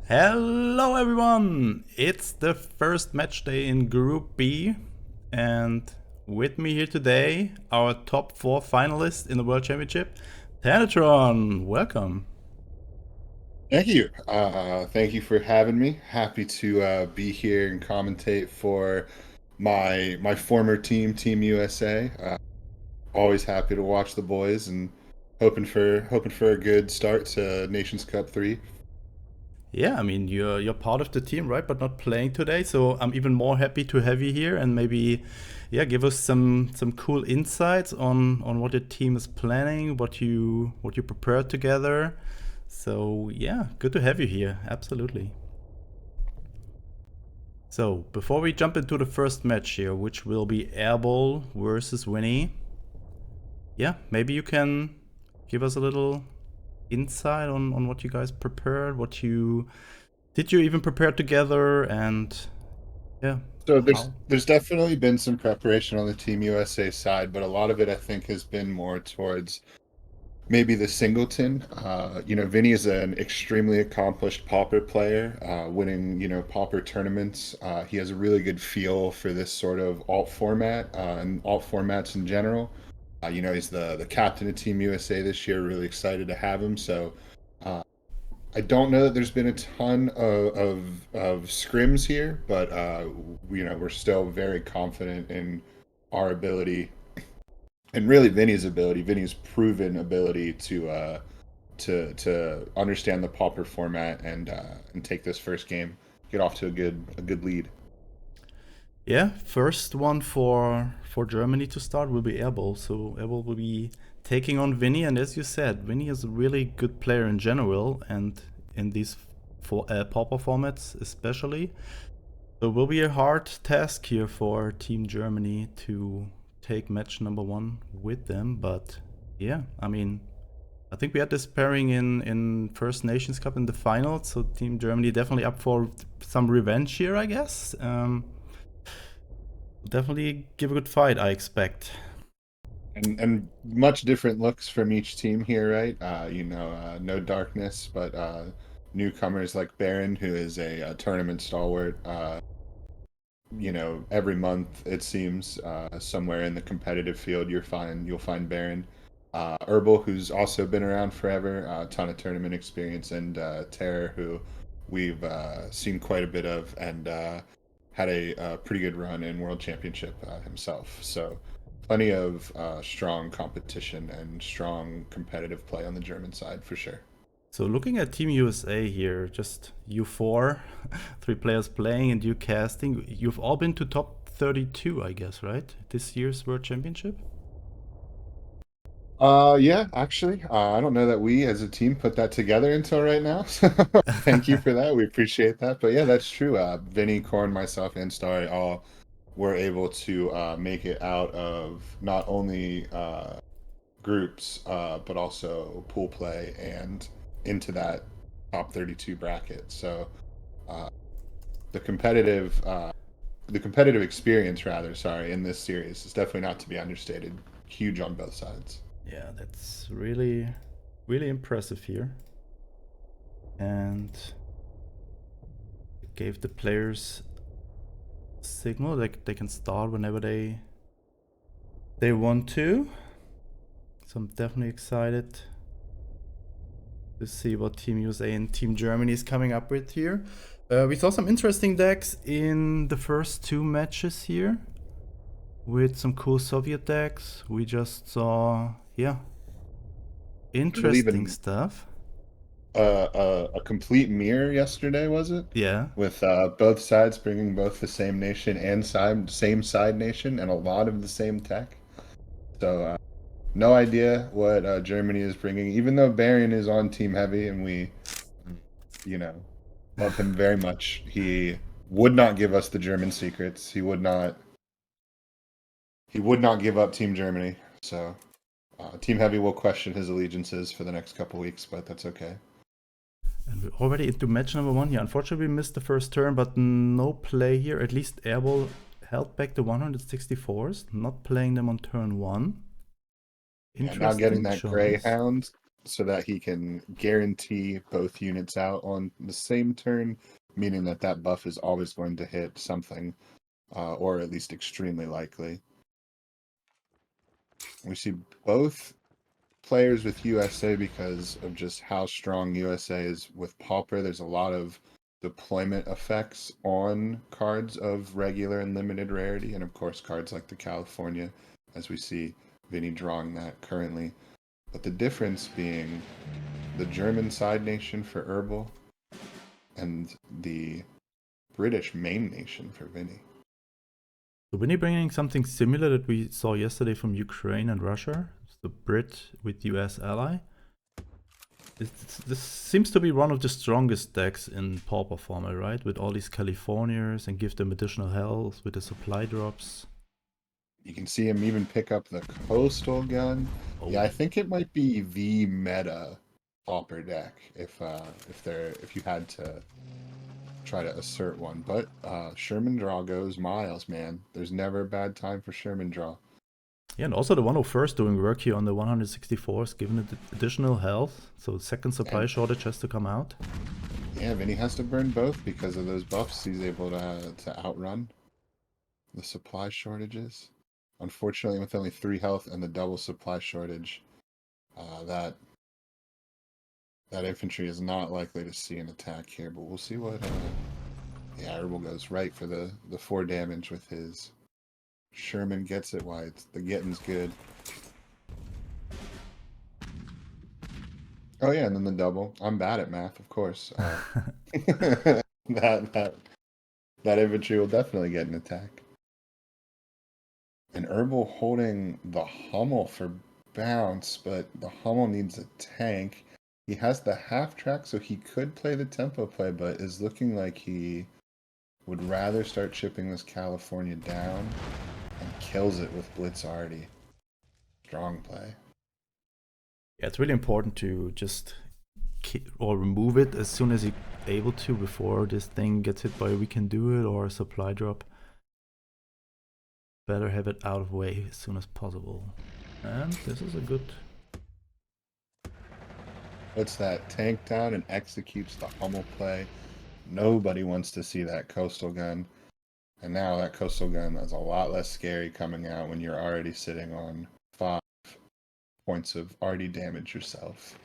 Hello everyone! It's the first match day in Group B, and with me here today, our top 4 finalists in the World Championship, Tanatron. Welcome. Thank you. Thank you for having me. Happy to be here and commentate for my former team, Team USA. Always happy to watch the boys and hoping for a good start to Nations Cup 3. Yeah, I mean you're part of the team, right? But not playing today, so I'm even more happy to have you here and maybe, yeah, give us some cool insights on what your team is planning, what you prepared together. So yeah, good to have you here. Absolutely. So before we jump into the first match here, which will be Airball versus Winnie, yeah, maybe you can give us a little insight on what you guys prepared, what you did you even prepare together, and yeah, So there's how? there's definitely been some preparation on the Team USA side, but a lot of it I think has been more towards maybe the Singleton. Vinny is an extremely accomplished pauper player, winning, pauper tournaments. He has a really good feel for this sort of alt format and alt formats in general. He's the captain of Team USA this year. Really excited to have him. So uh, I don't know that there's been a ton of scrims here, but we're still very confident in our ability and really Vinny's ability, Vinny's proven ability to understand the pauper format and take this first game, get off to a good lead. Yeah, first one for Germany to start will be Airball. So Airball will be taking on Vinny, and as you said, Vinny is a really good player in general, and in these pauper formats especially. So it will be a hard task here for Team Germany to take match number 1 with them. But yeah, I mean, I think we had this pairing in First Nations Cup in the finals, so Team Germany definitely up for some revenge here, I guess. Definitely give a good fight, I expect. And much different looks from each team here, right? No darkness, but newcomers like Baron, who is a tournament stalwart. Every month it seems somewhere in the competitive field you'll find Baron. Herbal, who's also been around forever, a ton of tournament experience, and Terror, who we've seen quite a bit of and had a pretty good run in World Championship himself. So plenty of strong competition and strong competitive play on the German side for sure. So looking at Team USA here, just you four, 3 players playing and you casting, you've all been to top 32, I guess, right? This year's World Championship? Yeah, actually, I don't know that we as a team put that together until right now. So thank you for that. We appreciate that. But yeah, that's true. Vinny, Korn, myself, and Starry all were able to make it out of not only groups, but also pool play and into that top 32 bracket. So uh, the competitive, uh, the competitive experience, rather, sorry, in this series is definitely not to be understated. Huge on both sides. Yeah, that's really, really impressive here. And it gave the players a signal like they can start whenever they want to. So I'm definitely excited to see what Team USA and Team Germany is coming up with here. We saw some interesting decks in the first 2 matches here with some cool Soviet decks. We just saw, yeah, I believe interesting in stuff. a complete mirror yesterday, was it? Yeah. With both sides bringing both the same nation and same side nation and a lot of the same tech. So no idea what Germany is bringing, even though Baron is on Team Heavy and we, you know, love him very much. He would not give us the German secrets. He would not give up Team Germany. So Team Heavy will question his allegiances for the next couple weeks, but that's okay. And we're already into match number 1 here. Unfortunately, we missed the first turn, but no play here. At least Airball held back the 164s, not playing them on turn 1. Yeah, not getting Interesting that choice. Greyhound so that he can guarantee both units out on the same turn, meaning that that buff is always going to hit something, or at least extremely likely. We see both players with USA because of just how strong USA is with Pauper. There's a lot of deployment effects on cards of regular and limited rarity, and of course cards like the California, as we see Vinny drawing that currently. But the difference being the German side nation for Herbal and the British main nation for Vinny. So Winnie bringing something similar that we saw yesterday from Ukraine and Russia. It's the Brit with US ally. This seems to be one of the strongest decks in Pauper format, right? With all these Californias and give them additional health with the supply drops. You can see him even pick up the coastal gun. Oh. Yeah, I think it might be the meta Pauper deck if you had to try to assert one. But Sherman draw goes miles, man. There's never a bad time for Sherman draw. Yeah, and also the 101st doing work here on the 164s, giving it additional health. So second supply shortage has to come out. Yeah, Vinny has to burn both because of those buffs. He's able to outrun the supply shortages. Unfortunately, with only 3 health and the double supply shortage, that infantry is not likely to see an attack here. But we'll see what. Yeah, Herbal goes right for the 4 damage with his. Sherman gets it. Why the getting's good. Oh yeah, and then the double. I'm bad at math, of course. That infantry will definitely get an attack. And Herbal holding the Hummel for bounce, but the Hummel needs a tank. He has the half track, so he could play the tempo play, but is looking like he would rather start chipping this California down and kills it with Blitz already. Strong play. Yeah, it's really important to just or remove it as soon as you're able to before this thing gets hit by a we can do it or a supply drop. Better have it out of the way as soon as possible. And this is a good... Puts that tank down and executes the Hummel play. Nobody wants to see that coastal gun. And now that coastal gun is a lot less scary coming out when you're already sitting on 5 points of already damage yourself.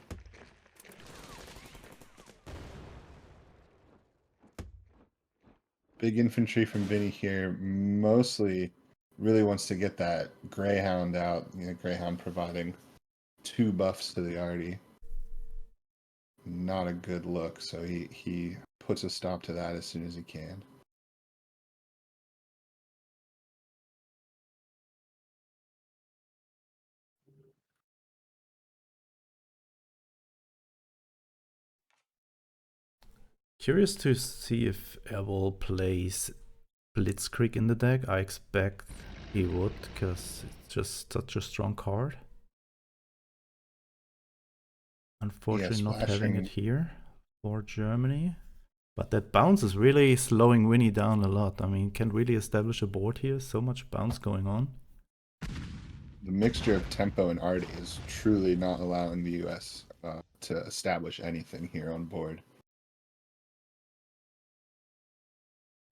Big infantry from Vinny here, mostly really wants to get that Greyhound out. You know, Greyhound providing 2 buffs to the arty. Not a good look, so he puts a stop to that as soon as he can. Curious to see if Errol plays Blitzkrieg in the deck. I expect he would, because it's just such a strong card. Unfortunately, not having it here for Germany. But that bounce is really slowing Winnie down a lot. I mean, can't really establish a board here. So much bounce going on. The mixture of tempo and arty is truly not allowing the US to establish anything here on board.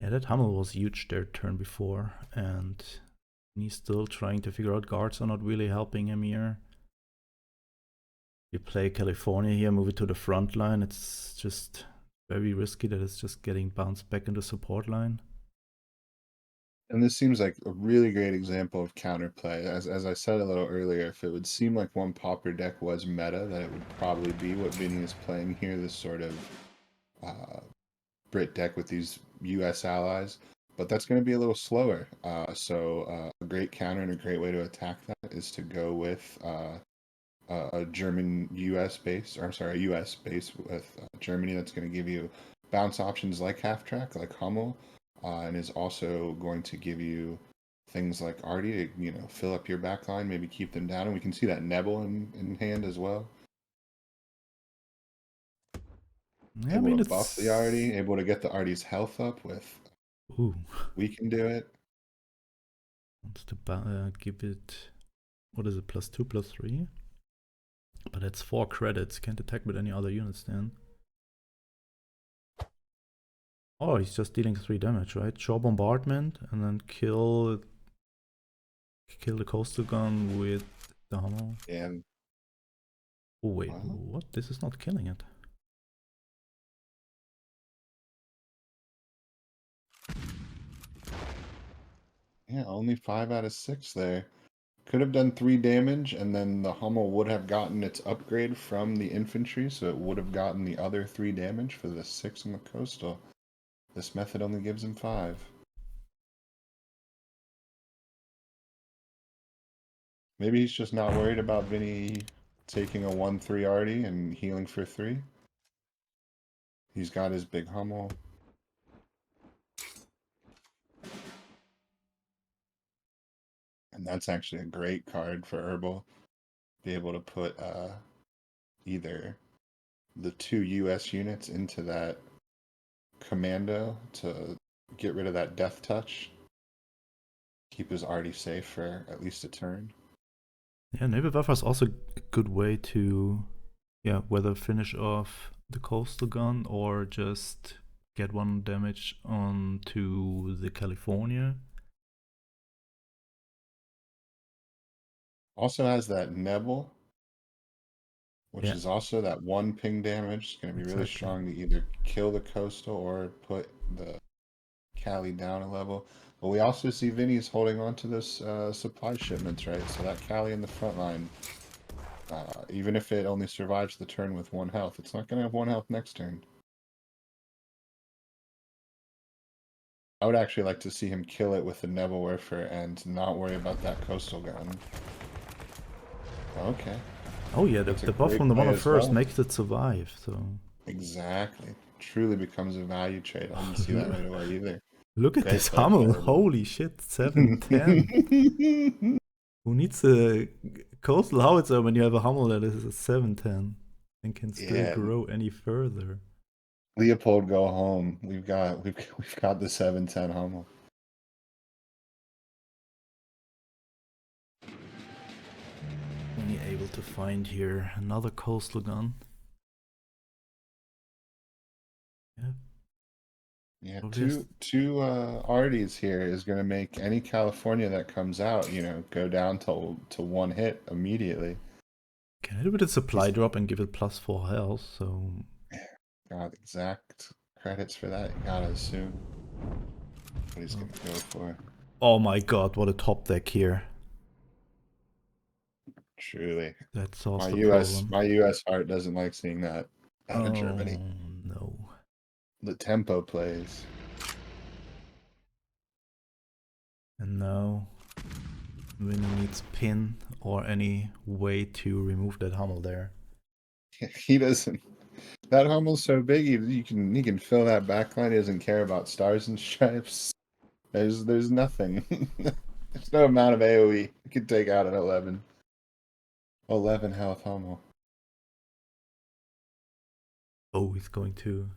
Yeah, that Hummel was huge their turn before, and he's still trying to figure out guards are not really helping him here. You play California here, move it to the front line. It's just very risky that it's just getting bounced back into support line. And this seems like a really great example of counterplay. As I said a little earlier, if it would seem like one Pauper deck was meta, that it would probably be what Vinny is playing here, this sort of Brit deck with these US allies. But that's going to be a little slower. So a great counter and a great way to attack that is to go with a German US base, or I'm sorry, a US base with Germany that's going to give you bounce options like half track, like Hummel, and is also going to give you things like Artie to, you know, fill up your back line, maybe keep them down, and we can see that Nebel in hand as well. Yeah, able I mean, to it's... buff the Artie, able to get the Artie's health up with. Ooh. We can do it. Wants to give it... What is it? +2, +3? But it's 4 credits. Can't attack with any other units then. Oh, he's just dealing 3 damage, right? Shore bombardment and then kill the coastal gun with the hammer. And Oh wait, what? This is not killing it. yeah, only 5 out of 6 there. Could have done 3 damage, and then the Hummel would have gotten its upgrade from the infantry, so it would have gotten the other 3 damage for the 6 on the coastal. This method only gives him 5. Maybe he's just not worried about Vinny taking a 1-3 arty and healing for 3. He's got his big Hummel. And that's actually a great card for Herbal. Be able to put either the 2 US units into that commando to get rid of that death touch. Keep his arty safe for at least a turn. Yeah, Naval Buffer is also a good way to, whether finish off the coastal gun or just get 1 damage onto the California. Also has that Nebel, which is also that 1 ping damage. It's going to be really strong to either kill the coastal or put the Cali down a level. But we also see Vinny's holding on to those supply shipments, right? So that Cali in the front line, even if it only survives the turn with 1 health, it's not going to have 1 health next turn. I would actually like to see him kill it with the Nebel Warfare and not worry about that coastal gun. Okay. Oh yeah, the buff from the one first makes it survive, so... Exactly. Truly becomes a value trade. I didn't see that right away either. Look at this Hummel, holy shit, 710. Who needs a coastal howitzer when you have a Hummel that is a 710 and can still grow any further? Leopold, go home. We've got the 710 Hummel. Only able to find here another coastal gun. Yeah, two arties here is going to make any California that comes out, go down to 1 hit immediately. Can I do with a supply drop and give it +4 health? So got exact credits for that. You gotta assume what he's gonna go for. Oh my god, what a top deck here! Truly, that solves my the problem. My US heart doesn't like seeing that out of Germany. No. The tempo plays. And now Winnie needs pin or any way to remove that Hummel there. He doesn't. That Hummel's so big, he can fill that backline. He doesn't care about stars and stripes. There's nothing. There's no amount of AoE you can take out an 11 health Hummel. Oh, he's going to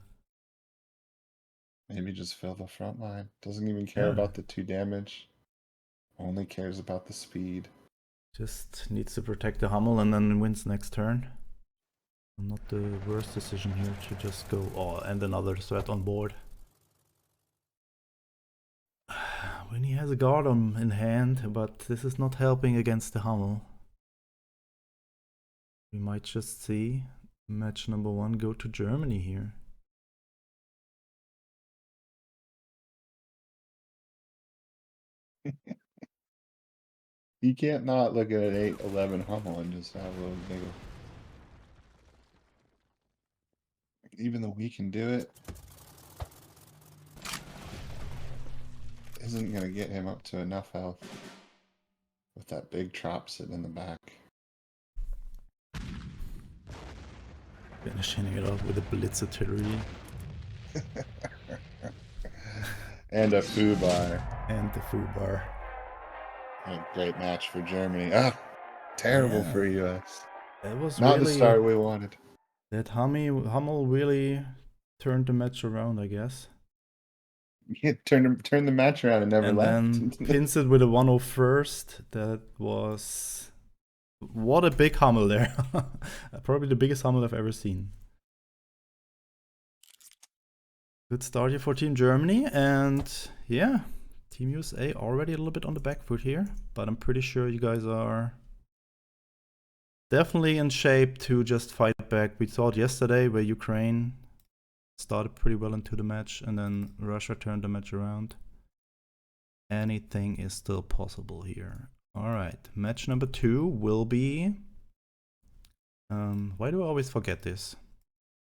maybe just fill the front line. Doesn't even care about the 2 damage. Only cares about the speed. Just needs to protect the Hummel and then wins next turn. Not the worst decision here to just go... Oh, and another threat on board. When he has a guard in hand, but this is not helping against the Hummel. We might just see match number 1 go to Germany here. You can't not look at an 8-11 Hummel and just have a little giggle. Even though we can do it, isn't gonna get him up to enough health with that big trap sitting in the back. Finishing it off with a blitz artillery. And a foo bar. And the foo bar. A great match for Germany. Ah, terrible for US. That was not really, the start we wanted. That Hummel really turned the match around, I guess. Yeah, turned the match around and never left. And then pins it with a 101st. That was What a big Hummel there. Probably the biggest Hummel I've ever seen. Good start here for Team Germany, and yeah, Team USA already a little bit on the back foot here, but I'm pretty sure you guys are definitely in shape to just fight back. We thought yesterday where Ukraine started pretty well into the match and then Russia turned the match around. Anything is still possible here. All right, match number 2 will be... why do I always forget this?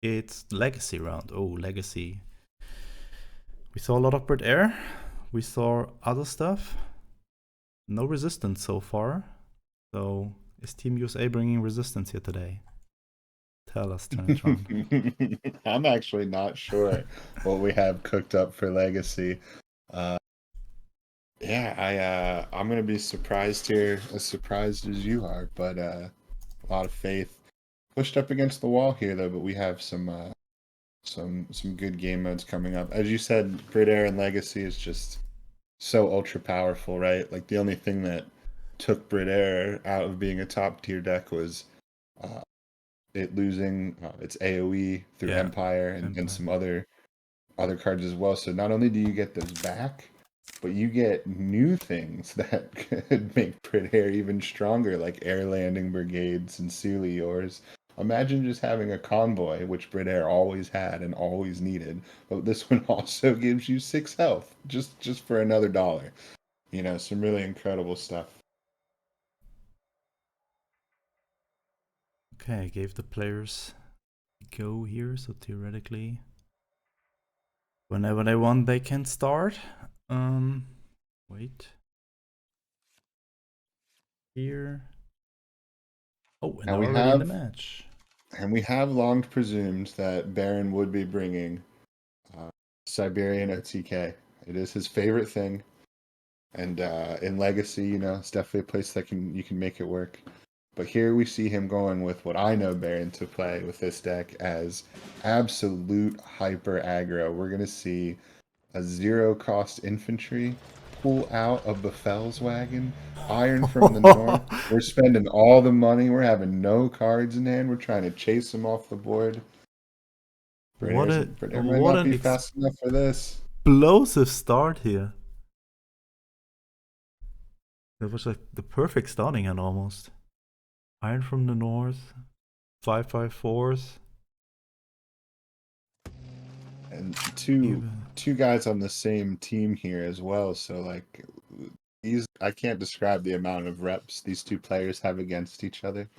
It's Legacy round. Oh, Legacy. We saw a lot of Brit Air. We saw other stuff. No resistance so far. So is Team USA bringing resistance here today? Tell us, Trump. I'm actually not sure what we have cooked up for Legacy. Yeah, I'm gonna be surprised here, as surprised as you are, but a lot of faith. Pushed up against the wall here though, but we have some good game modes coming up. As you said, Brit Air and Legacy is just so ultra powerful, right? Like the only thing that took Brit Air out of being a top tier deck was it losing its AoE through Empire and some other cards as well. So not only do you get those back, but you get new things that could make Brit Air even stronger, like air landing brigades and Suliors. Imagine just having a convoy, which Brit Air always had and always needed, but this one also gives you 6 health just for another $1. You know, some really incredible stuff. Okay, I gave the players a go here, so theoretically, whenever they want, they can start. Wait. Here. Oh, and they're already in the match. And we have long presumed that Baron would be bringing Siberian OTK. It is his favorite thing. And in Legacy, you know, it's definitely a place that you can make it work. But here we see him going with what I know Baron to play with this deck as absolute hyper aggro. We're going to see a 0-cost infantry pull out of Befel's wagon, Iron from the north. We're spending all the money. We're having no cards in hand. We're trying to chase them off the board. What might not be fast enough for this. Explosive start here. That was like the perfect starting hand almost. Iron from the north, 5/5/4s. And two guys on the same team here as well. So like I can't describe the amount of reps these two players have against each other.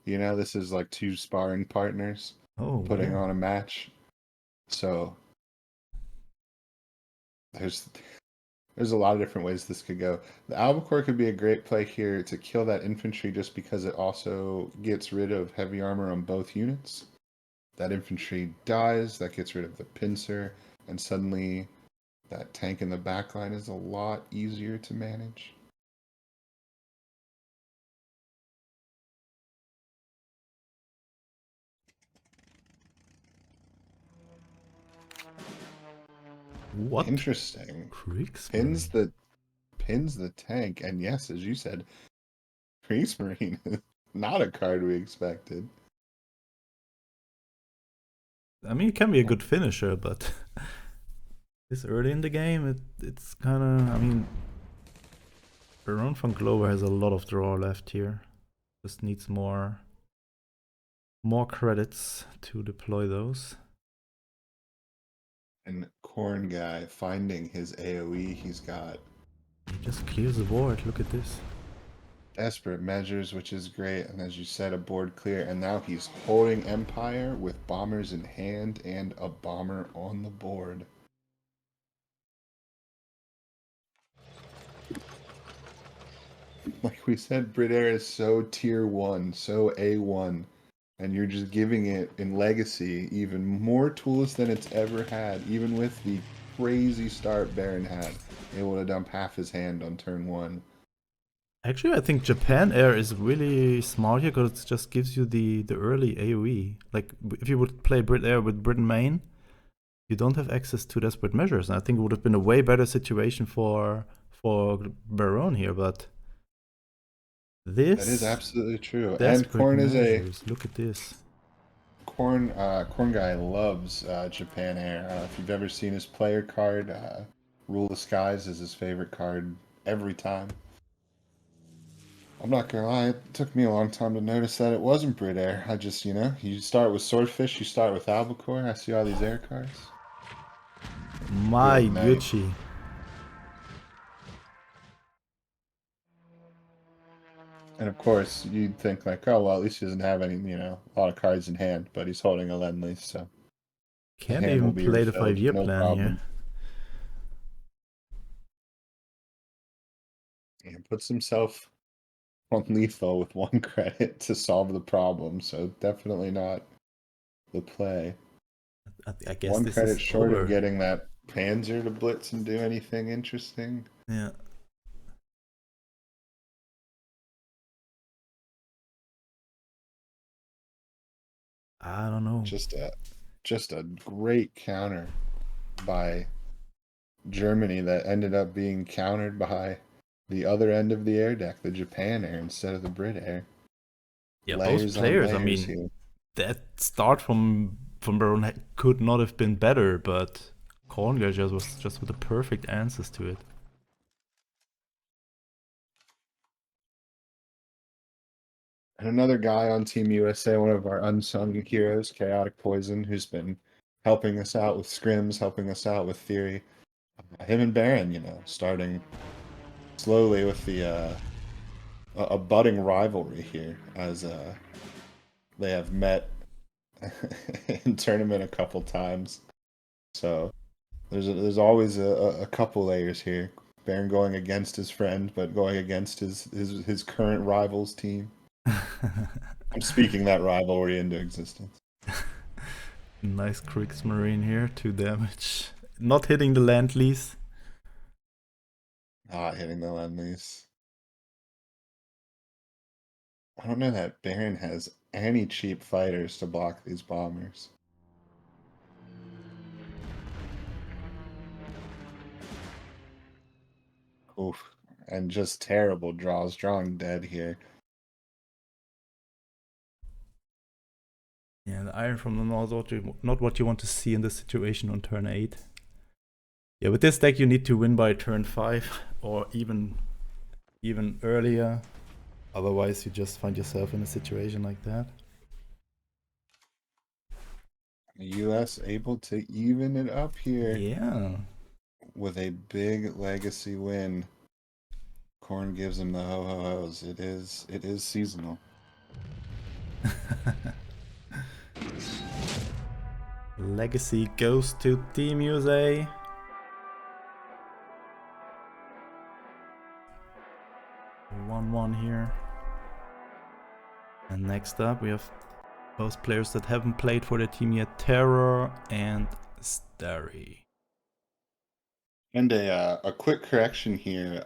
You know, this is like 2 sparring partners putting on a match. So there's a lot of different ways this could go. The Albacore could be a great play here to kill that infantry just because it also gets rid of heavy armor on both units. That infantry dies, that gets rid of the pincer, and suddenly that tank in the backline is a lot easier to manage. What? Interesting. Pins the tank, and yes, as you said, Kriegsmarine is not a card we expected. I mean, it can be a good finisher, but this early in the game, it's kind of... I mean, Baron von Glover has a lot of draw left here. Just needs more credits to deploy those. And Corn Guy finding his AoE, he just clears the board. Look at this. Desperate measures, which is great, and as you said, a board clear, and now he's holding Empire with bombers in hand and a bomber on the board. Like we said, Brit Air is so tier 1, so A1, and you're just giving it in Legacy even more tools than it's ever had, even with the crazy start Baron had, able to dump half his hand on turn 1. Actually, I think Japan Air is really smart here because it just gives you the early AoE. Like, if you would play Brit Air with Britain main, you don't have access to desperate measures. And I think it would have been a way better situation for Baron here, but That is This absolutely true. And desperate Corn is a measures. Look at this. Corn guy loves Japan Air. If you've ever seen his player card, Rule the Skies is his favorite card every time. I'm not gonna lie, it took me a long time to notice that it wasn't Brit Air. I just, you start with Swordfish, you start with Albacore. I see all these air cards. My Good night. Gucci. And of course, you'd think like, oh well, at least he doesn't have any, a lot of cards in hand, but he's holding a Lend-Lease, so the Can't hand will even be play the refilled, 5-year no plan here. problem. And puts himself on lethal with 1 credit to solve the problem, so definitely not the play. I guess One this credit is short of over. getting that Panzer to blitz and do anything interesting. Yeah. I don't know. Just a great counter by Germany that ended up being countered by the other end of the air deck, the Japan Air instead of the Brit Air. Yeah, both Layers on players. I layers mean, here. that start from Baron could not have been better, but Corngar just was just with the perfect answers to it. And another guy on Team USA, one of our unsung heroes, Chaotic Poison, who's been helping us out with scrims, helping us out with theory. Him and Baron, starting slowly with a budding rivalry here as they have met in tournament a couple times. So there's always a couple layers here. Baron going against his friend, but going against his current rival's team. I'm speaking that rivalry into existence. Nice Kriegsmarine here, 2 damage. Not hitting the Lend-Lease. Not hitting the Lend-Lease. I don't know that Baron has any cheap fighters to block these bombers. Oof. And just terrible draws, drawing dead here. Yeah, the Iron from the North, not what you want to see in this situation on turn 8. Yeah, with this deck you need to win by turn 5 or even earlier. Otherwise you just find yourself in a situation like that. The US able to even it up here Yeah. with a big legacy win. Corn gives him the ho-ho-hos. It is seasonal. Legacy goes to Team USA. One here. And next up we have both players that haven't played for their team yet, Terror and Starry. And a quick correction here.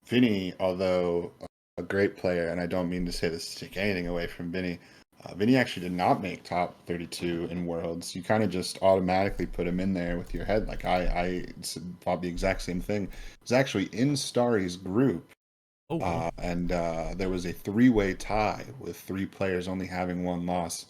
Vinny, although a great player, and I don't mean to say this to take anything away from Vinny, Vinny actually did not make top 32 in Worlds. You kind of just automatically put him in there with your head. Like I thought the exact same thing. It was actually in Starry's group. Oh, wow. And there was a 3-way tie with 3 players only having 1 loss.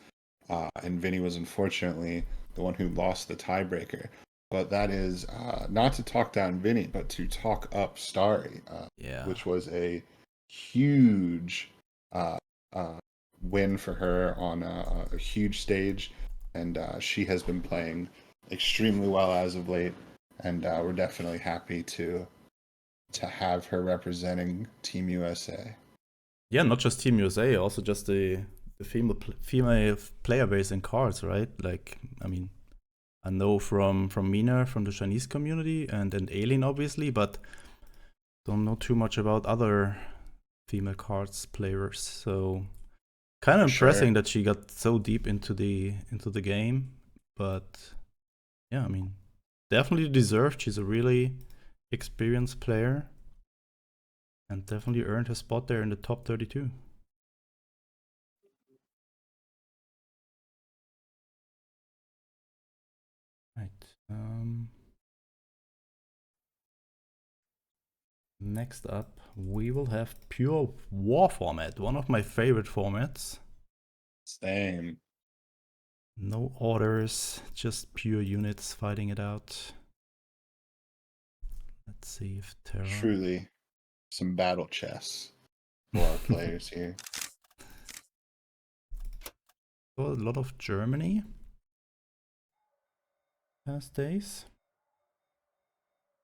And Vinny was unfortunately the one who lost the tiebreaker. But that is not to talk down Vinny, but to talk up Starry, Yeah. which was a huge uh, uh, win for her on a huge stage. And she has been playing extremely well as of late. And we're definitely happy to have her representing Team USA. Yeah, not just Team USA, also just the female player base in cards, right? Like, I mean, I know from Mina, from the Chinese community, and Alien, obviously, but don't know too much about other female cards players. So kind of impressing that she got so deep into the game. But yeah, I mean, definitely deserved. She's a really experienced player and definitely earned her spot there in the top 32. Right. Next up, we will have Pure War format, one of my favorite formats. Same. No orders, just pure units fighting it out. Let's see if Terra... Truly some battle chess for our players here. So a lot of Germany past days.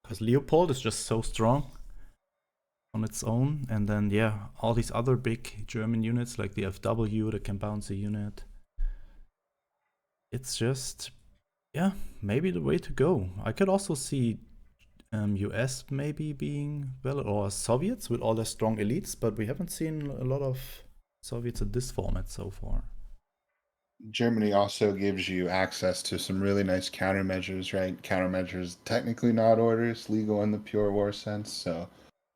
Because Leopold is just so strong on its own. And then, yeah, all these other big German units like the FW, the Cambouncy unit. It's just, yeah, maybe the way to go. I could also see US maybe being valid, or Soviets with all their strong elites, but we haven't seen a lot of Soviets in this format so far. Germany also gives you access to some really nice countermeasures, right? Countermeasures, technically not orders, legal in the pure war sense, so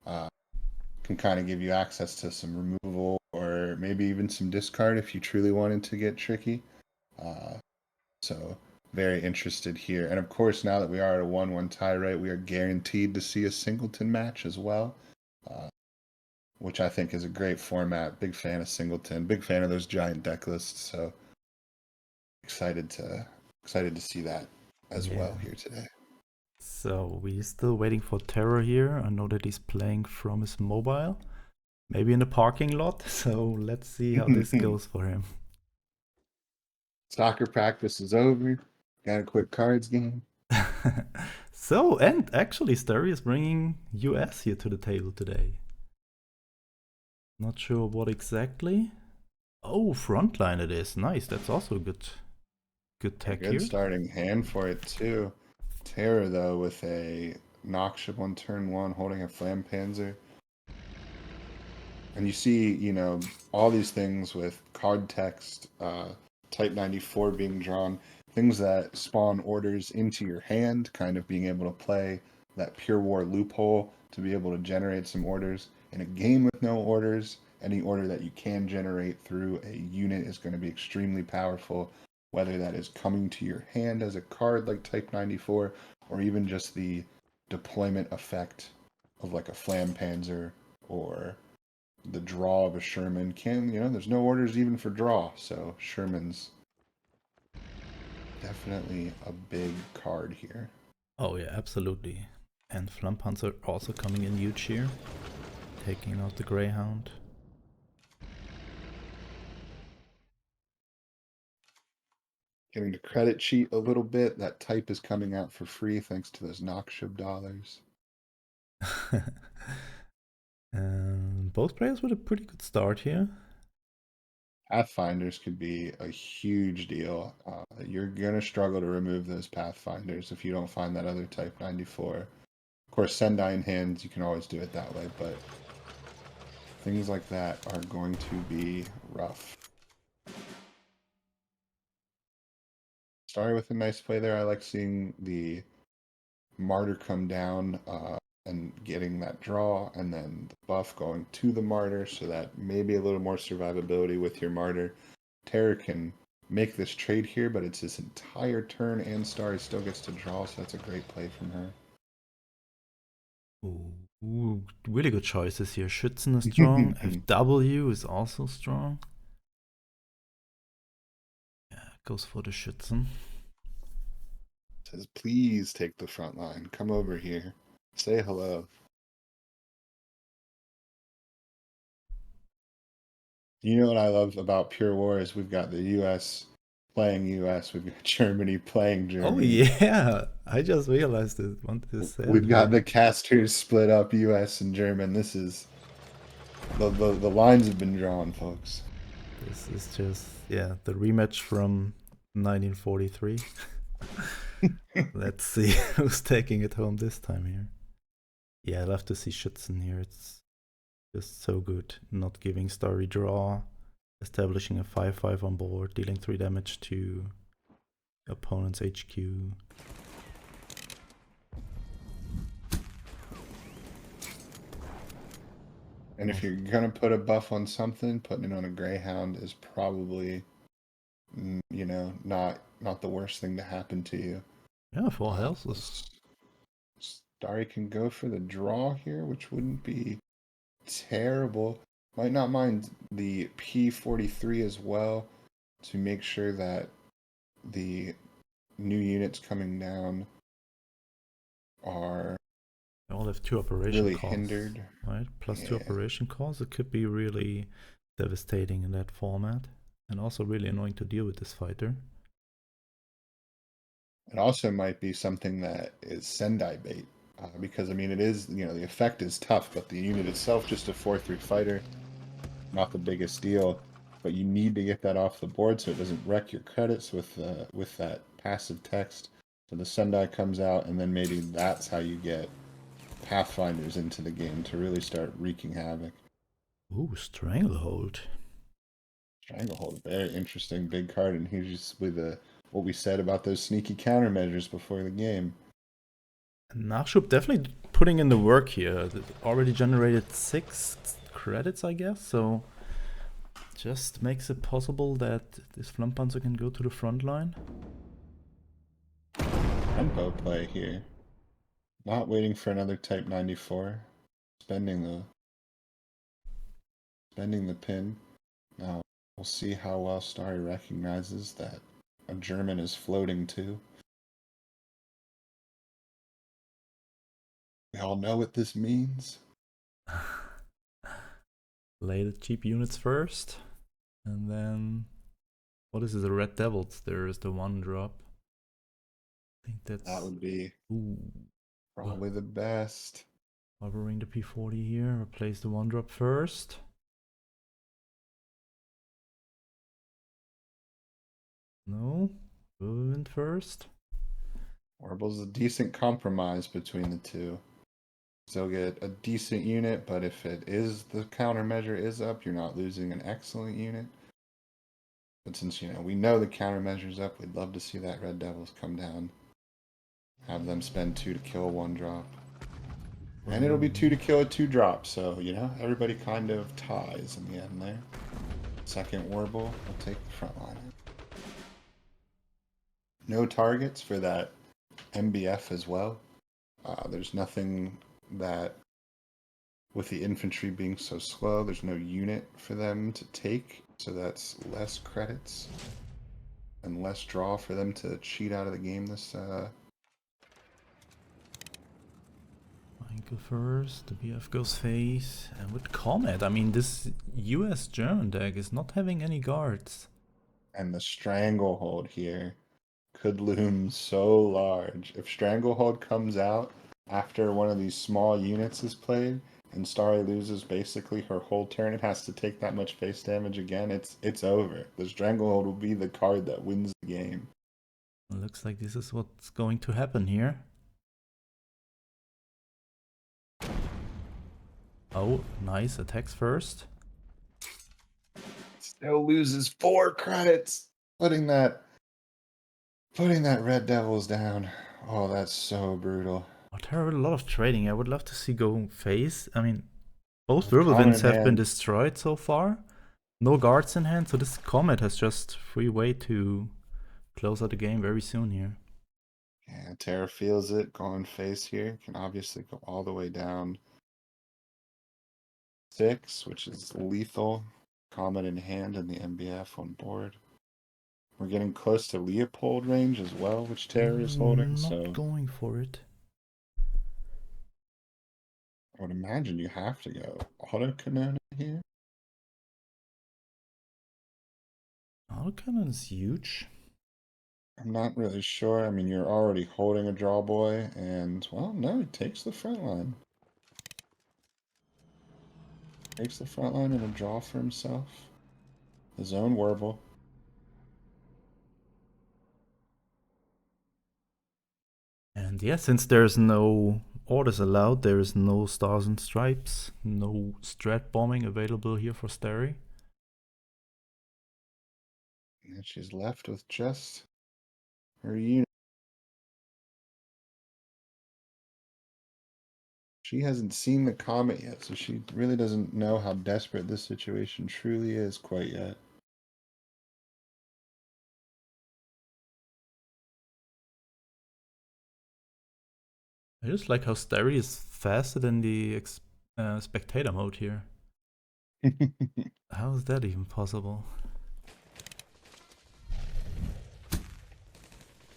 can kind of give you access to some removal or maybe even some discard if you truly wanted to get tricky. So very interested here. And of course, now that we are at a 1-1 tie, right, we are guaranteed to see a Singleton match as well, which I think is a great format. Big fan of Singleton. Big fan of those giant deck lists. So excited to see that as well here today. So we're still waiting for Terror here. I know that he's playing from his mobile, maybe in the parking lot. So let's see how this goes for him. Soccer practice is over. Got a quick cards game. So, and actually, Starry is bringing US here to the table today. Not sure what exactly. Oh, frontline it is. Nice. That's also good tech Good here. starting hand for it too. Terror though with a Noxship on turn 1 holding a Flampanzer. And you see, you know, all these things with card text, Type 94 being drawn, things that spawn orders into your hand, kind of being able to play that pure war loophole to be able to generate some orders. In a game with no orders, any order that you can generate through a unit is going to be extremely powerful, whether that is coming to your hand as a card like Type 94, or even just the deployment effect of like a Flampanzer or the draw of a Sherman. There's no orders even for draw, so Sherman's definitely a big card here. Oh yeah, absolutely. And Flampanzer also coming in huge here, taking out the Greyhound. Getting to credit cheat a little bit. That type is coming out for free thanks to those Noxship dollars. Both players with a pretty good start here. Pathfinders could be a huge deal. You're going to struggle to remove those Pathfinders if you don't find that other Type 94. Of course, Sendai in hands, you can always do it that way, but things like that are going to be rough. Started with a nice play there. I like seeing the Martyr come down and getting that draw, and then the buff going to the Martyr, so that maybe a little more survivability with your Martyr. Terror can make this trade here, but it's his entire turn, and Starry still gets to draw, so that's a great play from her. Ooh, really good choices here. Schützen is strong. FW is also strong. Yeah, goes for the Schützen. Says, please take the front line. Come over here. Say hello. You know what I love about Pure War is we've got the US playing US, we've got Germany playing Germany. Oh yeah, I just realized it. Wanted to say We've got the casters split up US and German. This is the lines have been drawn, folks. This is just, yeah, the rematch from 1943. Let's see who's taking it home this time here. Yeah, I love to see Schützen here. It's just so good. Not giving Starry draw, establishing a 5-5 on board, dealing 3 damage to opponent's HQ. And if you're gonna put a buff on something, putting it on a Greyhound is probably, not the worst thing to happen to you. Yeah, 4 health is Dari can go for the draw here, which wouldn't be terrible. Might not mind the P43 as well to make sure that the new units coming down are They all have 2 operation really costs, hindered. right? Plus 2 Yeah. operation costs. It could be really devastating in that format. And also really annoying to deal with this fighter. It also might be something that is Sendai bait. Because, I mean, it is, the effect is tough, but the unit itself, just a 4/3 fighter, not the biggest deal. But you need to get that off the board so it doesn't wreck your credits with that passive text. So the Sendai comes out, and then maybe that's how you get Pathfinders into the game to really start wreaking havoc. Ooh, Stranglehold. Stranglehold, very interesting big card, and here's just with what we said about those sneaky countermeasures before the game. Nachschub definitely putting in the work here. It already generated 6 credits, I guess, so just makes it possible that this Flampanzer can go to the front line. Tempo play here. Not waiting for another Type 94. Spending the pin. Now we'll see how well Starry recognizes that a German is floating too. We all know what this means. Lay the cheap units first, and then what is this? The Red Devils. There is the 1 drop. I think That would be probably the best. Hovering the P40 here. Replace the 1 drop first. No, Whirlwind first. Orble's a decent compromise between the two. Still get a decent unit, but if the countermeasure is up, you're not losing an excellent unit. But since we know the countermeasure's up, we'd love to see that Red Devils come down. Have them spend 2 to kill 1 drop. And it'll be 2 to kill a 2 drop, so everybody kind of ties in the end there. Second Warble will take the front line. No targets for that MBF as well. There's nothing that, with the infantry being so slow, there's no unit for them to take, so that's less credits and less draw for them to cheat out of the game this Michael first, the BF goes face, and with Comet, I mean, this US German deck is not having any guards. and the Stranglehold here could loom so large. If Stranglehold comes out after one of these small units is played, and Starry loses basically her whole turn and has to take that much face damage again, it's over. The Stranglehold will be the card that wins the game. It looks like this is what's going to happen here. Oh, nice, attacks first. Still loses 4 credits. Putting that Red Devils down. Oh, that's so brutal. Oh, terrible, a lot of trading. I would love to see go face. I mean, both Comet Whirlwinds in have been hand. destroyed so far. No guards in hand, so this Comet has just free way to close out the game very soon here. Yeah, Terra feels it going face here. Can obviously go all the way down 6, which is lethal. Comet in hand and the MBF on board. We're getting close to Leopold range as well, which Terra is holding, Not so going for it. I would imagine you have to go autocannon here. Autocannon is huge. I'm not really sure. I mean, you're already holding a draw boy, and, well, no, he takes the front line. Takes the front line and a draw for himself. His own Warble. And yeah, since there's no orders allowed, there is no stars and stripes, no strat bombing available here for Starry. And she's left with just her unit. She hasn't seen the comet yet, so she really doesn't know how desperate this situation truly is quite yet. I just like how Starry is faster than the spectator mode here. How is that even possible?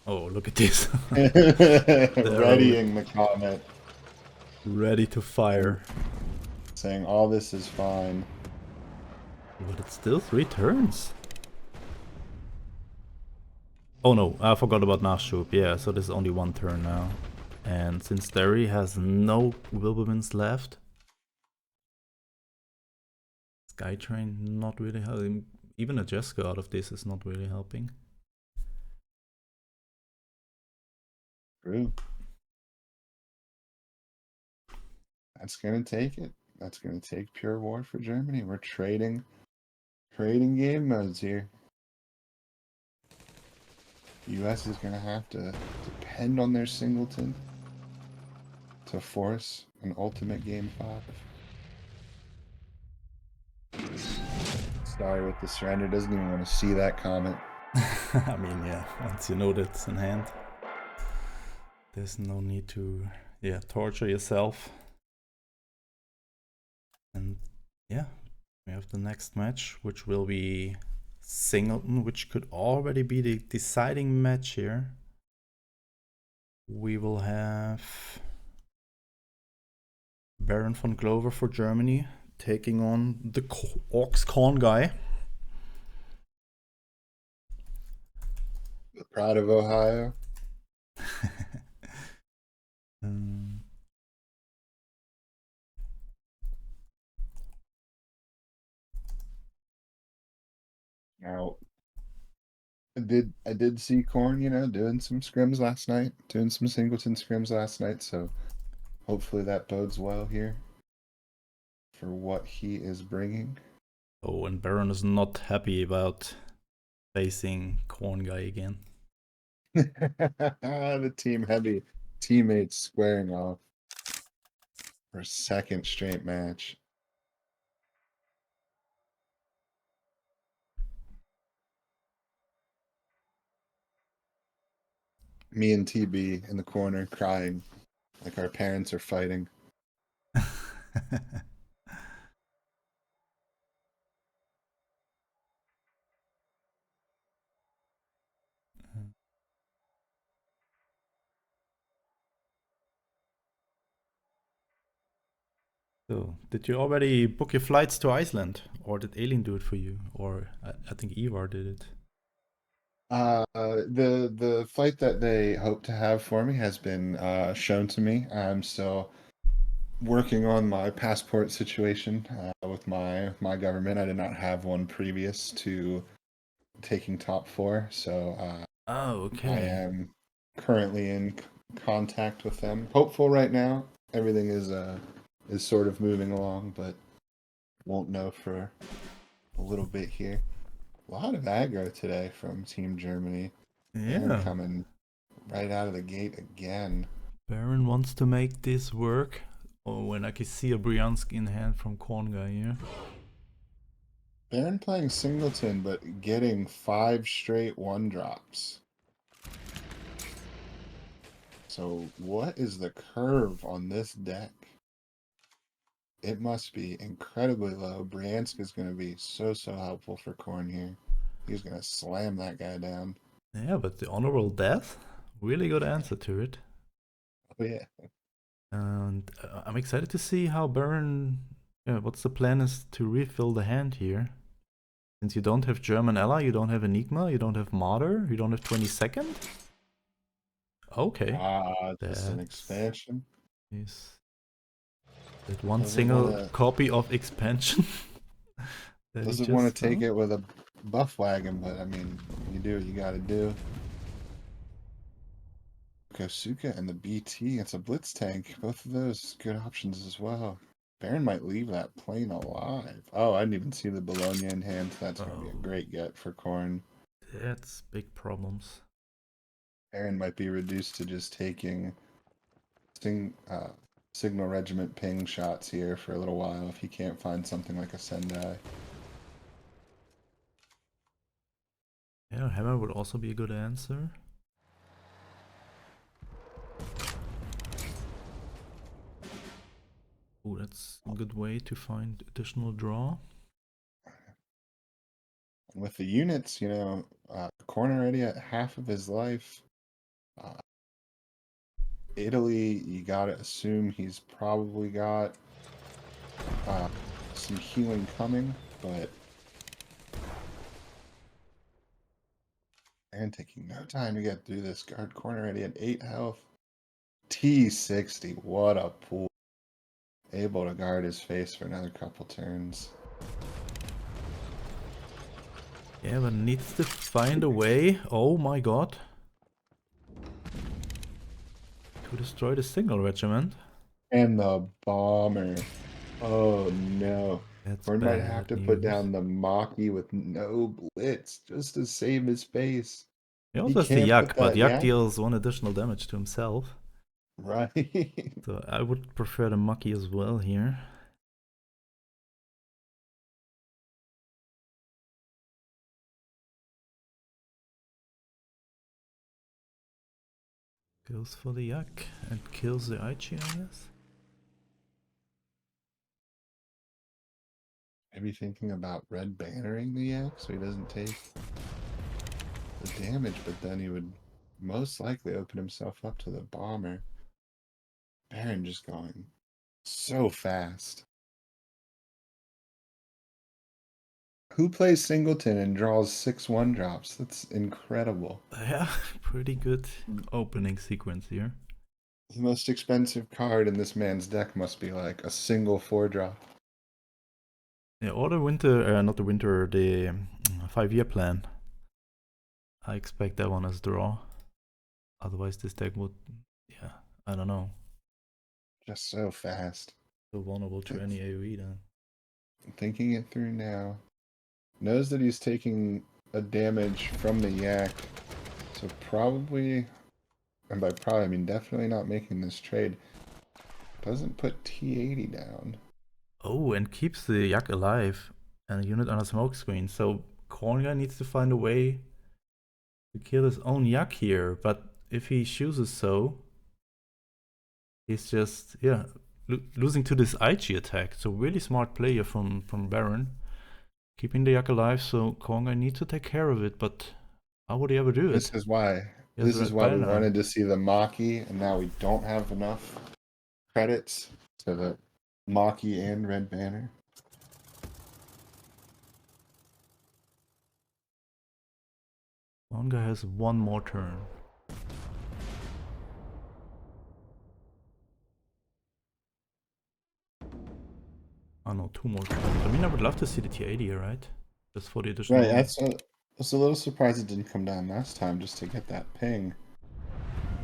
Oh, look at this. Readying the comment. Ready to fire. Saying all this is fine. But it's still 3 turns. Oh no, I forgot about Nachschub. Yeah, so there's only 1 turn now. And since Derry has no Wilburmans left, Skytrain not really helping. Even a Jesker out of this is not really helping. True. That's gonna take it. That's gonna take pure war for Germany. We're trading game modes here. US is gonna have to depend on their Singleton to force an ultimate game 5. Sorry with the surrender, doesn't even want to see that comment. I mean, yeah, once you know that's in hand, there's no need to, yeah, torture yourself. And yeah, we have the next match, which will be Singleton, which could already be the deciding match here. We will have Baron von Glover for Germany taking on the Orcs Corn guy. The pride of Ohio. Now, I did see Corn, doing some scrims last night, doing some Singleton scrims last night, so hopefully that bodes well here for what he is bringing. Oh, and Baron is not happy about facing Corn guy again. The team heavy teammates squaring off for a second straight match. Me and TB in the corner crying like our parents are fighting. So, did you already book your flights to Iceland? Or did Alien do it for you? Or I think Ivar did it. The flight that they hope to have for me has been shown to me. I'm still working on my passport situation with my government. I did not have one previous to taking top 4, so Oh, okay. I am currently in contact with them. Hopeful right now. Everything is sort of moving along, but won't know for a little bit here. A lot of aggro today from Team Germany. They're Yeah. coming right out of the gate again. Baron wants to make this work. Oh, when I can see a Bryansk in hand from Corn guy here. Baron playing Singleton, but getting 5 straight 1-drops. So what is the curve on this deck? It must be incredibly low. Bryansk is going to be so helpful for Korn here. He's going to slam that guy down. Yeah, but the honorable death? Really good answer to it. Oh, yeah. And I'm excited to see how Baron... what's the plan is to refill the hand here. Since you don't have German Ally, you don't have Enigma, you don't have Martyr, you don't have 22nd? Okay. Just an expansion. Is that one Doesn't single wanna, copy of expansion? doesn't want to take it with a buff wagon, but I mean, you do what you got to do. Kosuka and the BT, it's a blitz tank. Both of those good options as well. Baron might leave that plane alive. Oh, I didn't even see the Bologna in hand. That's going to be a great get for Korn. That's big problems. Baron might be reduced to just taking signal regiment ping shots here for a little while if he can't find something like a Sendai. Yeah, Hammer would also be a good answer. That's a good way to find additional draw. With the units, Corn already at half of his life. Italy, you gotta assume he's probably got some healing coming, but and taking no time to get through this. Guard Corn already at 8 health. T60, what a pool. Able to guard his face for another couple turns. Yeah, but needs to find a way. Oh my god. To destroy the single regiment. And the bomber. Oh no. That's Corn might have bad to put news. down the Maki with no blitz just to save his face. He He also has the can't put Yak, but that Yak yak. deals 1 additional damage to himself. Right. So I would prefer the Maki as well here. Goes for the Yak and kills the Aichi, I guess. Maybe thinking about red bannering the yak so he doesn't take the damage, but then he would most likely open himself up to the bomber. Baron just going so fast. Who plays Singleton and draws 6 1-drops? That's incredible. Yeah, pretty good opening sequence here. The most expensive card in this man's deck must be like a single 4-drop. Yeah, or the winter, not the winter, the 5-year plan. I expect that one as draw. Otherwise this deck would, yeah, I don't know. Just so fast. So vulnerable to any AoE then. Thinking it through now. Knows that he's taking a damage from the yak. So probably, and by probably I mean definitely not making this trade. Doesn't put T80 down. Oh, and keeps the Yak alive and a unit on a smoke screen. So Corn Guy needs to find a way to kill his own Yak here. But if he chooses so, he's just, yeah, losing to this Aichi attack. So really smart player from Baron. Keeping the Yak alive, so Corn Guy needs to take care of it. But how would he ever do it? This is why. He has This is Red why we Banner. wanted to see the Maki, and now we don't have enough credits to the Maki and Red Banner. Corn Guy has 1 more turn. Oh no, 2 more turns. I mean, I would love to see the T80 here, right? Just for the additional... Right, I was a little surprised it didn't come down last time just to get that ping.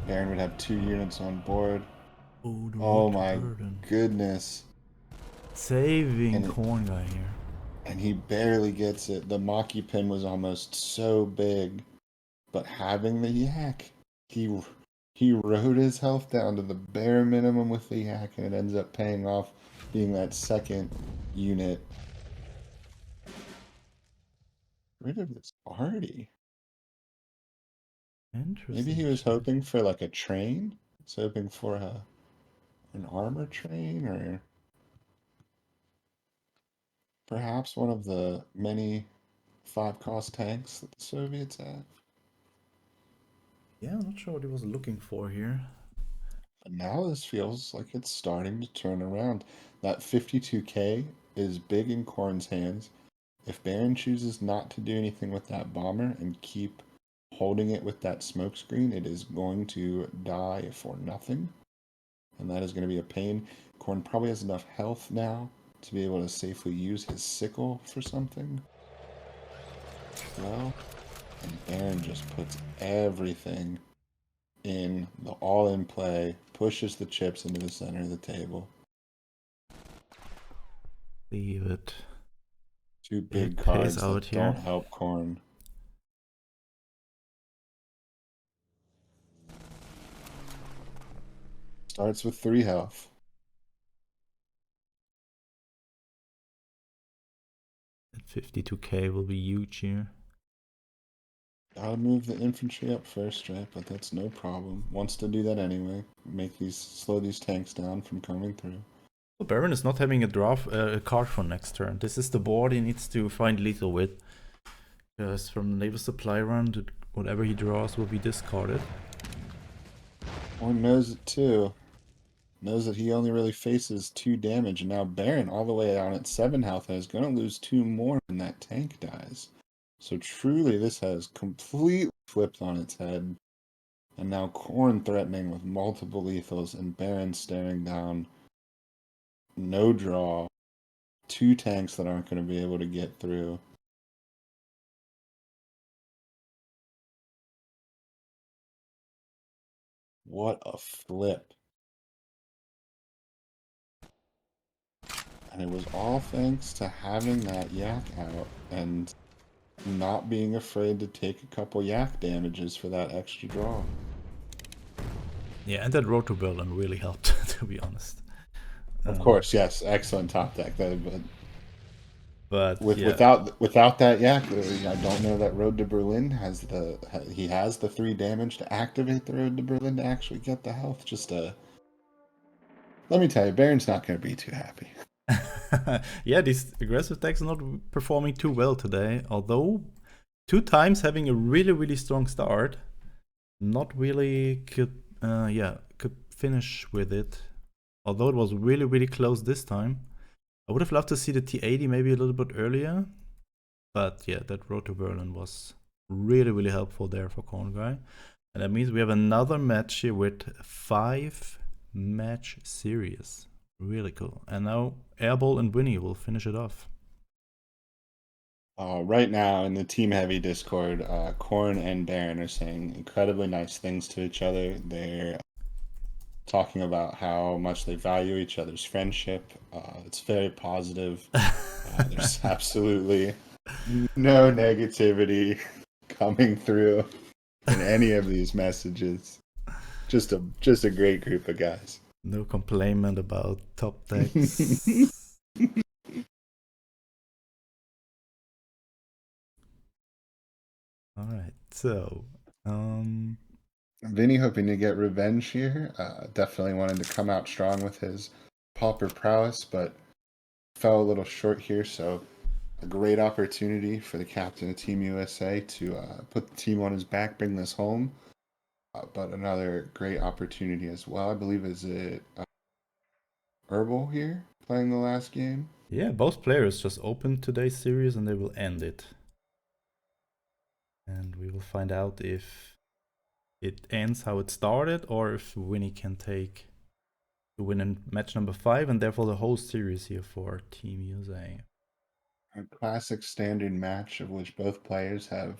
Baron would have 2 units on board. Oh my goodness. Saving Corn Guy here. And he barely gets it. The Maki pin was almost so big. But having the yak, he rode his health down to the bare minimum with the yak, and it ends up paying off being that second unit. Rid of this party. Interesting. Maybe he was hoping for like a train. He's hoping for an armor train, or perhaps one of the many 5-cost tanks that the Soviets have. Yeah, I'm not sure what he was looking for here. But now this feels like it's starting to turn around. That 52k is big in Korn's hands. If Baron chooses not to do anything with that bomber and keep holding it with that smokescreen, it is going to die for nothing. And that is going to be a pain. Korn probably has enough health now to be able to safely use his sickle for something. Well, and Baron just puts everything in the all-in play, pushes the chips into the center of the table. Leave it. 2 big cards out that here. don't help Korn. Starts with 3 health. At 52k will be huge here. Gotta move the infantry up first, right? But that's no problem. Wants to do that anyway. Slow these tanks down from coming through. Oh, Baron is not having a card for next turn. This is the board he needs to find lethal with. Because from the naval supply run, whatever he draws will be discarded. Or knows it too. Knows that he only really faces 2 damage, and now Baron, all the way down at 7 health, is going to lose 2 more when that tank dies. So truly, this has completely flipped on its head. And now Khorne threatening with multiple lethals, and Baron staring down. No draw. 2 tanks that aren't going to be able to get through. What a flip. And it was all thanks to having that yak out and not being afraid to take a couple yak damages for that extra draw. Yeah, and that Roto Berlin really helped, to be honest. Of course, yes, excellent top deck. But yeah. without that yak, I don't know that Road to Berlin has the 3 damage to activate the Road to Berlin to actually get the health. Let me tell you, Baron's not going to be too happy. Yeah, these aggressive decks are not performing too well today. Although 2 times having a really strong start, not really could finish with it. Although it was really close this time. I would have loved to see the T80 maybe a little bit earlier. But yeah, that Road to Berlin was really helpful there for Khorne Guy. And that means we have another match here with 5 match series. Really cool. And now Airball and Winnie will finish it off. Right now in the Team Heavy Discord, Khorne and Baron are saying incredibly nice things to each other. They're talking about how much they value each other's friendship. It's very positive. There's absolutely no negativity coming through in any of these messages. Just a great group of guys. No complaint about top decks. Alright, so Vinny hoping to get revenge here. Definitely wanted to come out strong with his pauper prowess, but fell a little short here, so a great opportunity for the captain of Team USA to put the team on his back, bring this home. But another great opportunity as well. I believe is it Herbal here playing the last game? Yeah, both players just opened today's series and they will end it. And we will find out if it ends how it started or if Winnie can take the win in match number 5 and therefore the whole series here for Team USA. A classic standard match of which both players have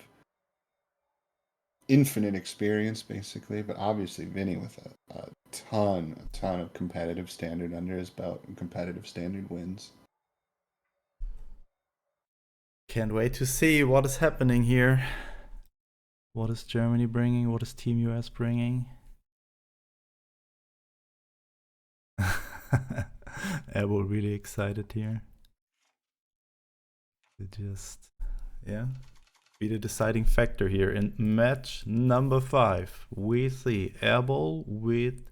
infinite experience basically, but obviously Vinny with a ton of competitive standard under his belt and competitive standard wins. Can't wait to see what is happening here. What is Germany bringing? What is Team US bringing? We're really excited here. To just, yeah, be the deciding factor here. In match number 5, we see Airball with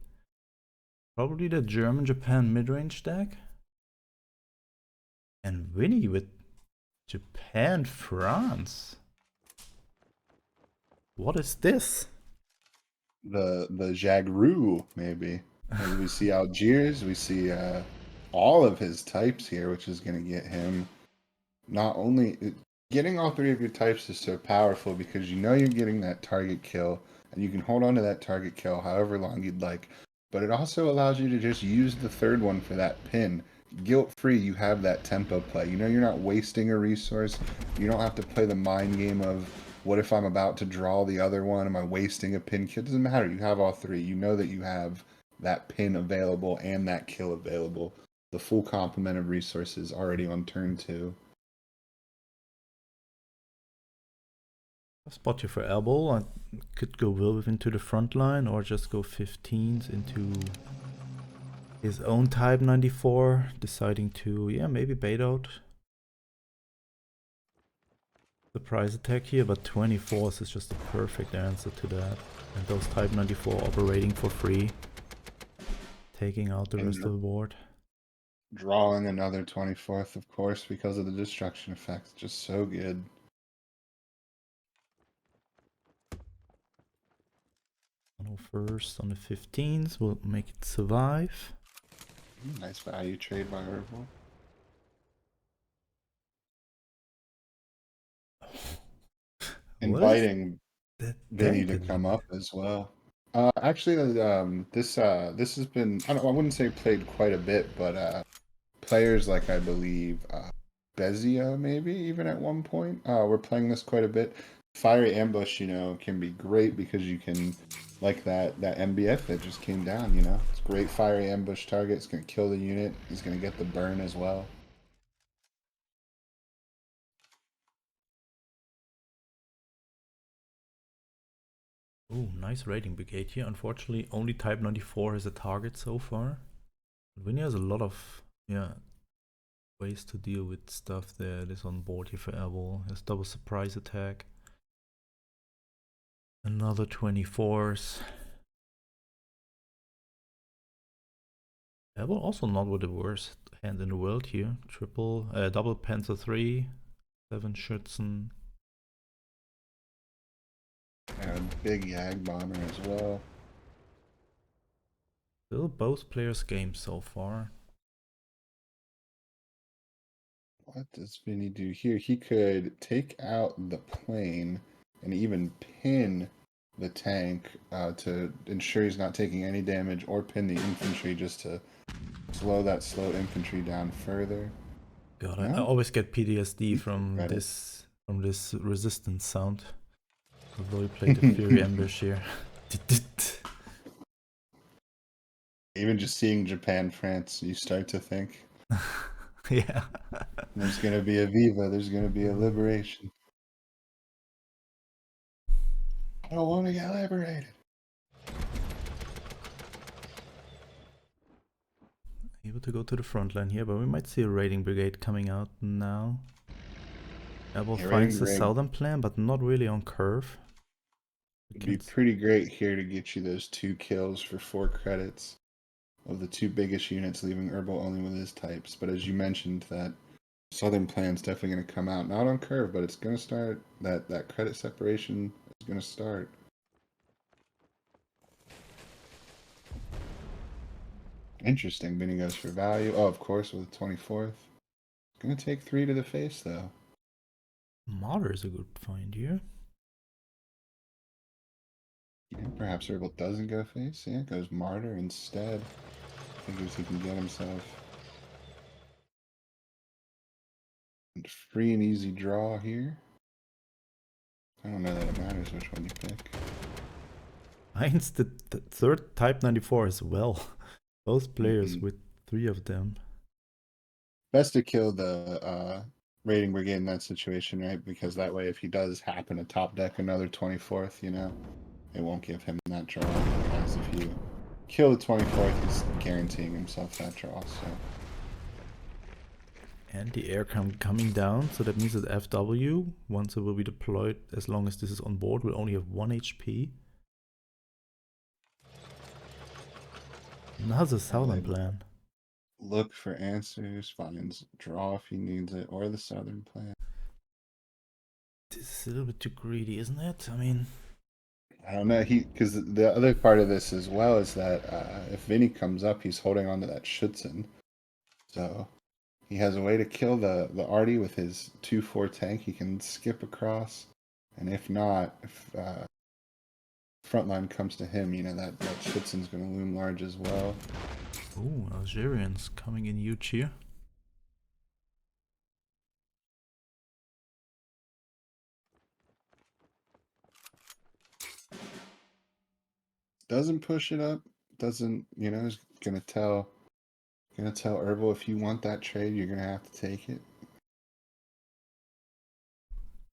probably the German-Japan mid-range deck. And Winnie with Japan-France. What is this? The Jagru, maybe. As we see Algiers, we see all of his types here, which is going to get him not only... Getting all 3 of your types is so powerful because you know you're getting that target kill, and you can hold on to that target kill however long you'd like. But it also allows you to just use the 3rd one for that pin. Guilt-free, you have that tempo play. You know you're not wasting a resource. You don't have to play the mind game of, what if I'm about to draw the other one? Am I wasting a pin kill? It doesn't matter. You have all 3. You know that you have that pin available and that kill available. The full complement of resources already on turn 2. Spot you for Airball. I could go Wilbur into the front line or just go 15s into his own type 94, deciding to, yeah, maybe bait out the prize attack here, but 24s is just the perfect answer to that. And those type 94 operating for free, taking out the rest of the board. Drawing another 24th, of course, because of the destruction effect. Just so good. First on the 15th, we'll make it survive. Nice value trade by Herbal. What is Inviting that Vinny to come happening? up as well. Actually, this has been I wouldn't say played quite a bit, but players like I believe Bezia maybe even at one point we're playing this quite a bit. Fiery ambush, can be great because you can like that MBF that just came down. It's great fiery ambush target. It's gonna kill the unit. He's gonna get the burn as well. Oh, nice raiding brigade here. Unfortunately, only Type 94 is a target so far. But Winnie has a lot of ways to deal with stuff that is on board here for Airball. Has double surprise attack. Another 24s. Airball also not with the worst hand in the world here. Double Panther 3, 7 Schützen. And big Yag bomber as well. Still both players' games so far. What does Vinny do here? He could take out the plane and even pin the tank to ensure he's not taking any damage, or pin the infantry just to slow that slow infantry down further. God, I No? always get PTSD Keep the from credit. this resistance sound. Although he played the Fury Ambush here. Even just seeing Japan, France, you start to think Yeah. there's going to be a Viva, there's going to be a liberation. I don't want to get liberated. Able to go to the front line here, but we might see a raiding brigade coming out now. Airball Yeah, finds raiding the rig southern plan, but not really on curve. would be pretty great here to get you those 2 kills for 4 credits of the 2 biggest units, leaving Herbal only with his types. But as you mentioned, that southern plan's definitely going to come out, not on curve, but it's going to start. That credit separation is going to start. Interesting. Vinny goes for value. Oh, of course, with the 24th. Going to take 3 to the face, though. Martyr is a good find here. Yeah, perhaps Herbal doesn't go face. Yeah, goes Martyr instead. Figures he can get himself a free and easy draw here. I don't know that it matters which one you pick. Finds the third Type 94 as well. Both players with 3 of them. Best to kill the raiding brigade in that situation, right? Because that way, if he does happen to top deck another 24th, it won't give him that draw. Whereas if you kill the 24th, he's guaranteeing himself that draw. So. And the air coming down, so that means that FW, once it will be deployed, as long as this is on board, will only have 1 HP. Another southern plan. Look for answers, finds draw if he needs it, or the southern plan. This is a little bit too greedy, isn't it? I mean, I don't know. Because the other part of this as well is that if Vinny comes up, he's holding on to that Schützen. So he has a way to kill the Artie with his 2/4 tank. He can skip across, and if not, if frontline comes to him, that Schützen's going to loom large as well. oh, Algerians coming in huge here. Doesn't push it up. Doesn't is gonna tell Herbal, if you want that trade, you're gonna have to take it.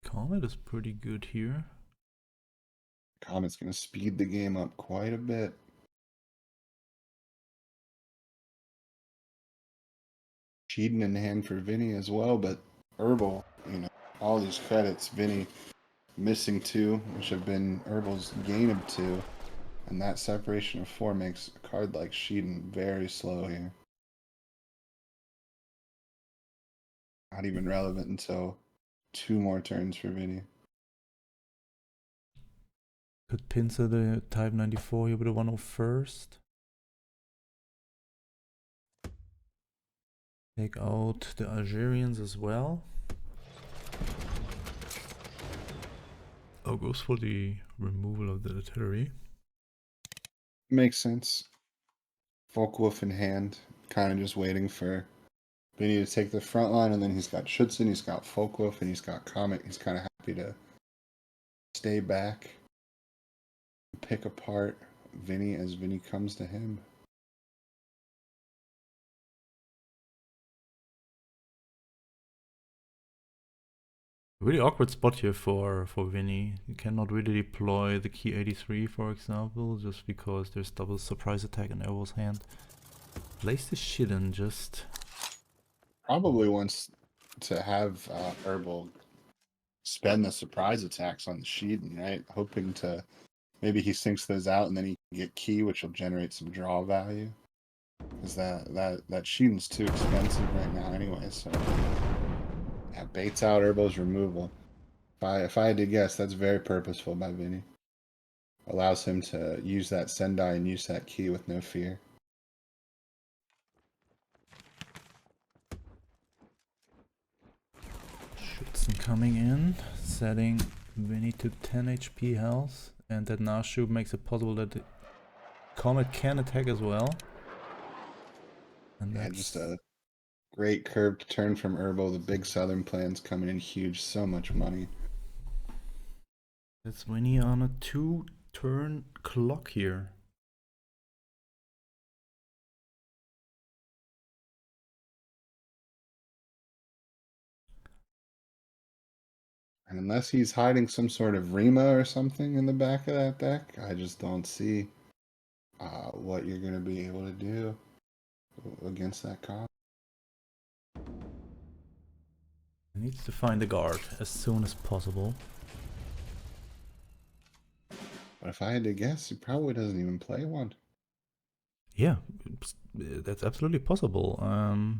Comet is pretty good here. Comet's gonna speed the game up quite a bit. Cheating in hand for Vinny as well, but Herbal, all these credits, Vinny missing 2, which have been Herbal's gain of 2, and that separation of 4 makes a card like Sheeden very slow here. Not even relevant until 2 more turns for Vinny. Could pincer the Type 94 here with a 101st. Take out the Algerians as well. Oh, goes for the removal of the artillery. Makes sense. Volkwolf in hand, kind of just waiting for Vinny to take the front line, and then he's got Schützen, he's got Volkwolf, and he's got Comet. He's kind of happy to stay back, pick apart Vinny as Vinny comes to him. Really awkward spot here for Vinny. You cannot really deploy the key 83, for example, just because there's double surprise attack in Errol's hand. Place the shit in, just... Probably wants to have Herbal spend the surprise attacks on the Sheeden, right? Hoping to... Maybe he sinks those out and then he can get key, which will generate some draw value. Because that Sheeden's too expensive right now anyway, so... Yeah, baits out Herbal's removal. If I had to guess, that's very purposeful by Vinny. Allows him to use that Sendai and use that key with no fear. Schützen coming in, setting Vinny to 10 HP health, and that Nachschub makes it possible that the Comet can attack as well. And Yeah, that's just a great curved turn from Herbal. The big southern plan's coming in huge, so much money. That's Vinny on a 2-turn clock here. And unless he's hiding some sort of Rima or something in the back of that deck, I just don't see what you're going to be able to do against that card. He needs to find a guard as soon as possible. But if I had to guess, he probably doesn't even play one. Yeah, that's absolutely possible.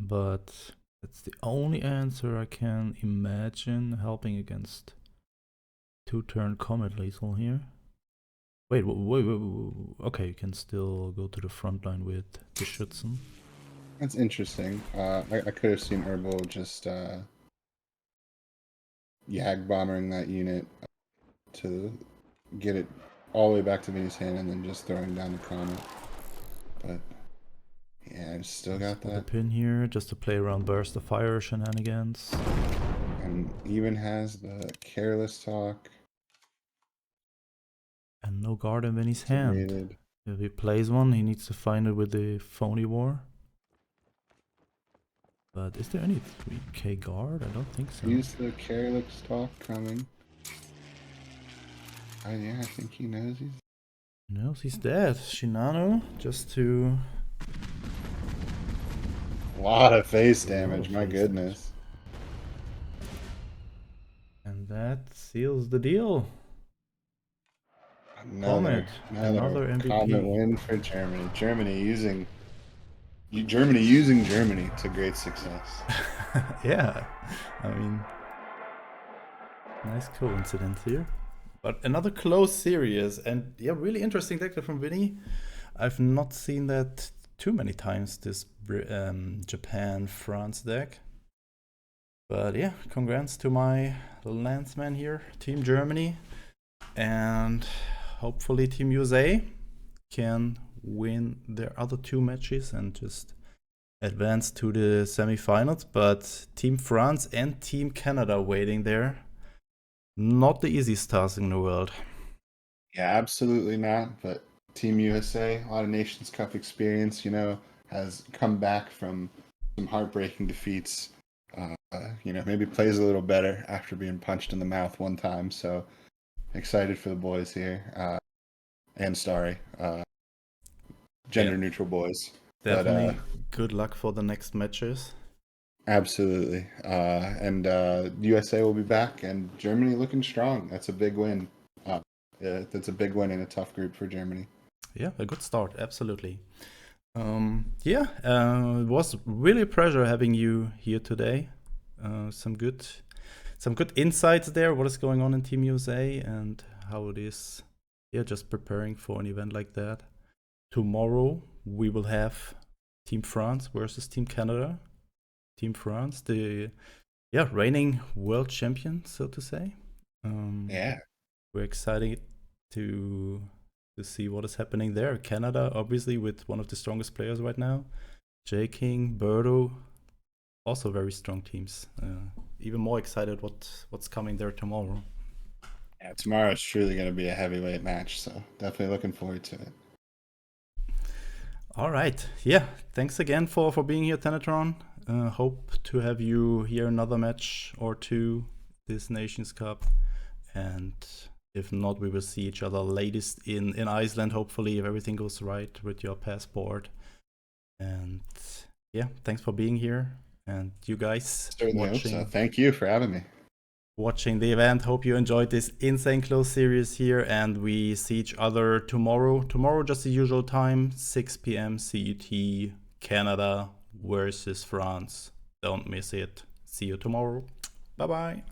But that's the only answer I can imagine helping against 2-turn Comet Lethal here. Wait, okay, you can still go to the front line with the Schützen. That's interesting. I could have seen Herbal just Yag bombing that unit to get it all the way back to Vinny's hand and then just throwing down the Comet. But yeah, I still got The that. pin here just to play around burst of fire shenanigans. And even has the careless talk. And no guard in Vinny's hand. Rated. If he plays one, he needs to find it with the phony war. But is there any 3k guard? I don't think so. Use the careless talk coming. Yeah, I think he knows He's dead. Shinano, just to... A lot of face damage, my goodness. And that seals the deal. Another MVP. Comet win for Germany. Germany using Germany to great success. Yeah, I mean, nice coincidence here. But another close series, and yeah, really interesting deck from Vinny. I've not seen that too many times, this Japan-France deck. But yeah, congrats to my landsman here, Team Germany. And hopefully Team USA can win their other 2 matches and just advance to the semifinals. But Team France and Team Canada waiting there. Not the easiest task in the world. Yeah, absolutely not. But Team USA, a lot of Nations Cup experience, has come back from some heartbreaking defeats. Maybe plays a little better after being punched in the mouth one time. So excited for the boys here. And sorry, gender-neutral boys. Definitely good luck for the next matches. Absolutely. And USA will be back, and Germany looking strong. That's a big win. That's a big win in a tough group for Germany. Yeah, a good start. Absolutely. It was really a pleasure having you here today. Some good insights there. What is going on in Team USA and how it is. Yeah, just preparing for an event like that. Tomorrow we will have Team France versus Team Canada. Team France, the reigning world champion, so to say. Yeah. We're excited to see what is happening there. Canada, obviously, with one of the strongest players right now, J King, Birdo, also very strong teams. Even more excited what's coming there tomorrow. Yeah, tomorrow is truly going to be a heavyweight match, so definitely looking forward to it. All right, yeah. Thanks again for being here, Tenetron. Hope to have you here another match or two this Nations Cup, and if not, we will see each other latest in Iceland, hopefully, if everything goes right with your passport. And yeah, thanks for being here. And you guys Certainly hope so. Thank you for having me. Watching the event. Hope you enjoyed this insane close series here, and we see each other tomorrow. Tomorrow, just the usual time, 6 p.m. CET, Canada versus France. Don't miss it. See you tomorrow. Bye-bye.